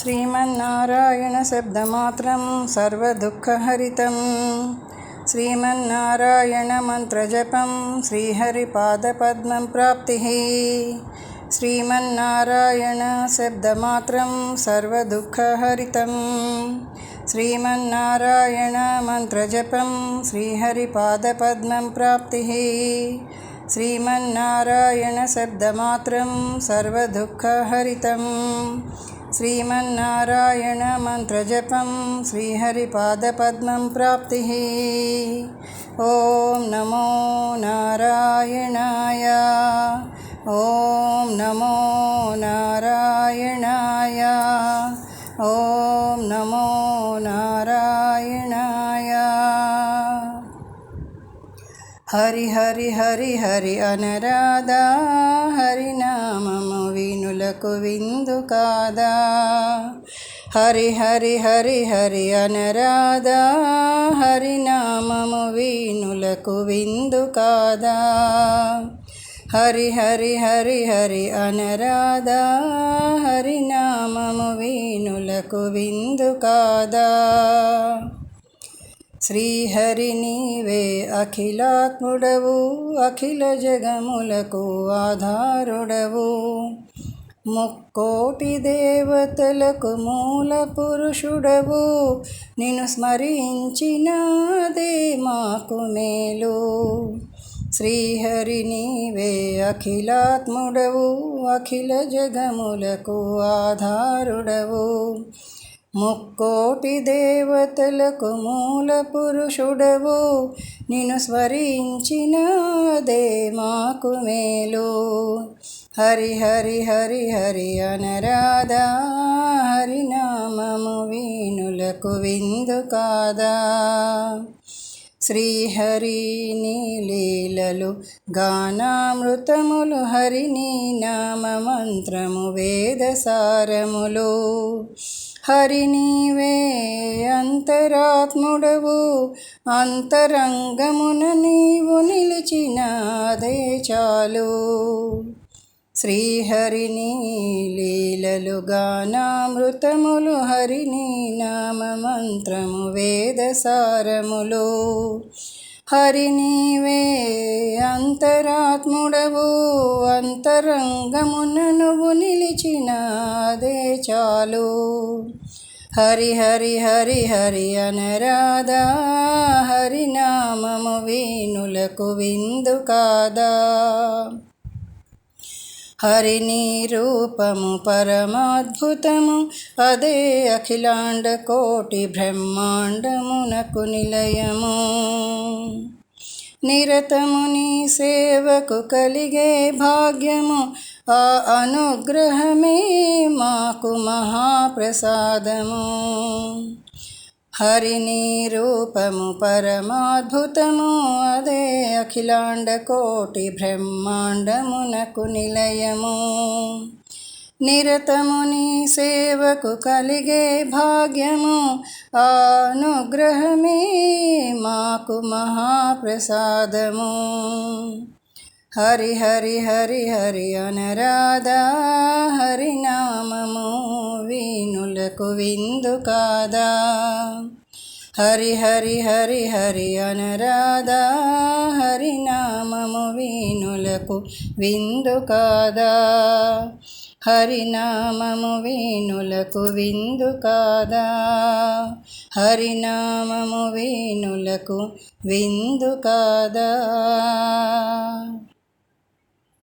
శ్రీమన్నారాయణ శబ్దమాత్రం సర్వదుఃఖహరితం. శ్రీమన్నారాయణ మంత్రజపం శ్రీహరిపాదపద్మం ప్రాప్తి. శ్రీమన్నారాయణ శబ్దమాత్రం సర్వదుఃఖహరితం. శ్రీమన్నారాయణ మంత్రజపం శ్రీహరిపాదపద్మం ప్రాప్తి. శ్రీమన్నారాయణ శబ్దమాత్రం సర్వదుఃఖహరితం. శ్రీమన్నారాయణ మంత్రజపం శ్రీహరిపాదపద్మం ప్రాప్తి. ఓం నమో నారాయణాయ. ఓం నమో నారాయణాయ. ఓం నమో నారాయణాయ. హరి హరి హరి హరి అనరాదా, హరినామము వీనులకు విందు కాదా. హరి హరి హరి హరి అనరాదా, హరినామము వీనులకు విందు కాదా. హరి హరి హరి హరి అనరాదా, హరినామము వీనులకు విందు కాదా. శ్రీహరి నీవే అఖిలాత్ముడవు, అఖిల జగములకు ఆధారుడవు. ముక్కోటి దేవతలకు మూల పురుషుడవు. నిన్ను స్మరించినదే మాకు మేలు. శ్రీహరి నీవే అఖిలాత్ముడవు, అఖిల జగములకు ఆధారుడవు. ముక్కోటి దేవతలకు మూల పురుషుడవు. నిన్ను స్మరించినదే మాకు మేలు. హరి హరి హరి హరి అనరాదా, హరినామము వీనులకు విందు కాదా. శ్రీహరి నీ లీలలు గానామృతములు, హరిని నామ మంత్రము వేదసారములు. హరి నీవే అంతరాత్ముడవు, అంతరంగమున నీవు నిలిచినదే చాలు. శ్రీహరి నీ లీలలు గానామృతములు, హరిని నామ మంత్రము వేదసారములు. హరి నీవే అంతరాత్ముడవు, అంతరంగమున నువ్వు నిలిచినదే చాలు. హరి హరి హరి హరి అనరాదా, హరినామము వీనులకు విందు కాదా. హరి నీ రూపము పరమాద్భుతము, అదే అఖిలాండ కోటి బ్రహ్మాండమునకు నిలయము. నిరతము నీ సేవకు కలిగే భాగ్యము, ఆ అనుగ్రహమే మాకు మహాప్రసాదము. హరి నీ రూపము పరమాద్భుతము, అదే అఖిలాండ కోటి బ్రహ్మాండమునకు నిలయము. నిరతము నీ సేవకు కలిగే భాగ్యము, ఆ అనుగ్రహమే మాకు మహాప్రసాదము. హరి హరి హరి హరి అనరాదా, హరినామము వీనులకు విందు కాదా. హరి హరి హరి హరి అనరాదా, హరినామము వీనులకు విందు కాదా. హరినామము వీనులకు విందు కాదా. హరినామము వీనులకు విందు కాదా.